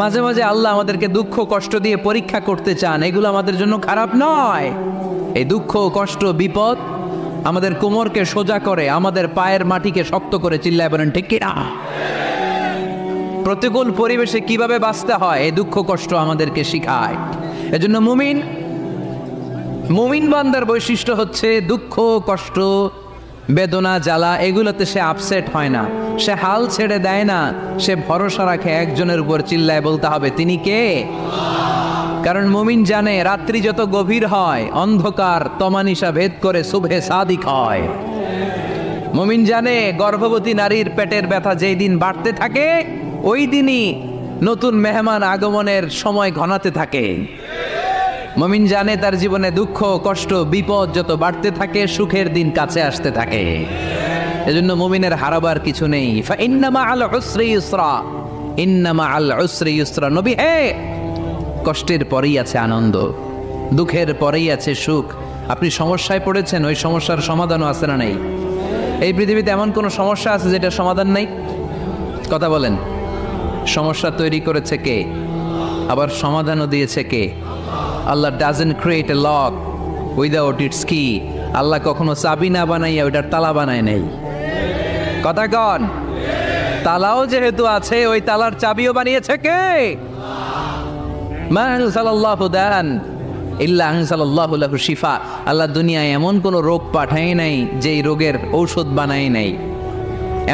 মাঝে মাঝে আল্লাহ আমাদেরকে দুঃখ কষ্ট দিয়ে পরীক্ষা করতে চান, এগুলো আমাদের জন্য খারাপ নয়। এই দুঃখ কষ্ট বিপদ আমাদের কোমরকে সোজা করে, আমাদের পায়ের মাটিকে শক্ত করে, চিল্লায় বলেন ঠিক কি না? প্রতিকূল পরিবেশে কিভাবে বাঁচতে হয় এই দুঃখ কষ্ট আমাদেরকে শিখায়। এজন্য মুমিন বান্দার বৈশিষ্ট্য হচ্ছে দুঃখ কষ্ট বেদনা জ্বালা এগুলোতে সে আপসেট হয় না, সে হাল ছেড়ে দেয় না, সে ভরসা রাখে একজনের উপর, চিল্লায় বলতে হবে তিনি কে? কারণ মুমিন জানে রাত্রি যত গভীর হয় অন্ধকার তমানিসা ভেদ করে সুবহে সাদিক হয়। মুমিন জানে গর্ভবতী নারীর পেটের ব্যথা যেই দিন বাড়তে থাকে ওই দিনই নতুন মেহমান আগমনের সময় ঘনাতে থাকে। মুমিন জানে তার জীবনে দুঃখ কষ্ট বিপদ যত বাড়তে থাকে সুখের দিন কাছে আসতে থাকে। এজন্য মুমিনের হারাবার কিছু নেই। ইন্না মাআল উসরি ইউসরা, ইন্না মাআল উসরি ইউসরা। নবী হে, কষ্টের পরেই আছে আনন্দ, দুঃখের পরেই আছে সুখ। আপনি সমস্যায় পড়েছেন, ওই সমস্যার সমাধানও আছে না নেই? এই পৃথিবীতে এমন কোনো সমস্যা আছে যেটার সমাধান নেই? কথা বলেন। সমস্যা তৈরি করেছে কে? আবার সমাধানও দিয়েছে কে? Allah doesn't create a lock without its key. Allah কখনো চাবি না বানাইয়া ওইটার তালা বানায় নেই। কথা কন। তালাও যেহেতু আছে ওই তালার চাবিও বানিয়েছে কে? মা আনজালাল্লাহু দান ইল্লা আনজালাল্লাহু লাহু শিফা। আল্লাহ দুনিয়ায় এমন কোন রোগ পাঠায় নাই যেই রোগের ঔষধ বানায় নাই,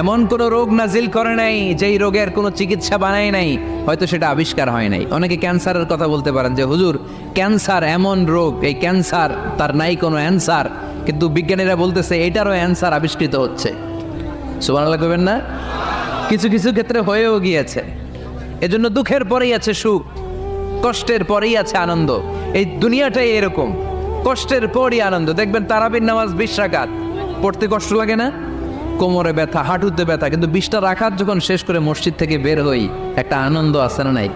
এমন কোন রোগ নাজিল করে নাই যেই রোগের কোনো চিকিৎসা বানায় নাই, হয়তো সেটা আবিষ্কার হয় নাই। অনেকে ক্যান্সারের কথা বলতে পারেন যে হুজুর ক্যান্সার এমন রোগ, এই ক্যান্সার তার নাই কোনো অ্যান্সার, কিন্তু বিজ্ঞানীরা বলতেছে এটারও অ্যান্সার আবিষ্কৃত হচ্ছে। সুবহানাল্লাহ কইবেন না? কিছু কিছু ক্ষেত্রে হয়েও গিয়েছে। এজন্য দুঃখের পরেই আছে সুখ, কষ্টের পরেই আছে আনন্দ। এই দুনিয়াটাই এরকম, কষ্টের পরই আনন্দ। দেখবেন তারাবির নামাজ 20 রাকাত পড়তে কষ্ট লাগে না? কোমরে ব্যথা, হাঁটুতে ব্যথা, কিন্তু 20টা রাকাত যখন শেষ করে মসজিদ থেকে বের হই একটা আনন্দ আছে না নাই?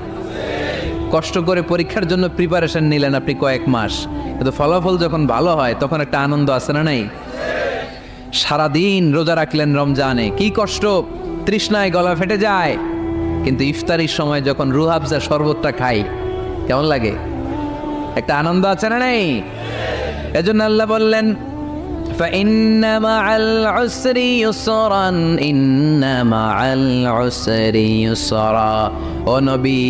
কষ্ট করে পরীক্ষার জন্য প্রিপারেশন নিলেন আপনি কয়েক মাস, কিন্তু ফলাফল যখন ভালো হয় তখন একটা আনন্দ আছে না নাই? সারাদিন রোজা রাখলেন রমজানে, কি কষ্ট, তৃষ্ণায় গলা ফেটে যায়, কিন্তু ইফতারির সময় যখন রুহ আফজা শরবতটা খাই কেমন লাগে? একটা আনন্দ আছে না নাই? এজন্য আল্লাহ বললেন فإن مع العسر يسرا إن مع العسر يسرا। ও নবী,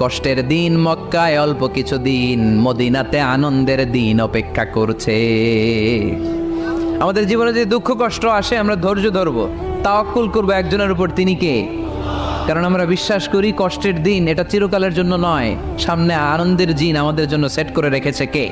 কষ্টের দিন মক্কায় অল্প কিছু দিন, মদিনাতে আনন্দের দিন অপেক্ষা করছে। আমাদের জীবনে যে দুঃখ কষ্ট আসে আমরা ধৈর্য ধরবো, তাওয়াক্কুল করবো একজনের উপর, তিনি কে? কারণ আমরা বিশ্বাস করি কষ্টের দিন এটা চিরকালের জন্য নয়, সামনে আনন্দের দিন আমাদের জন্য সেট করে রেখেছে কে?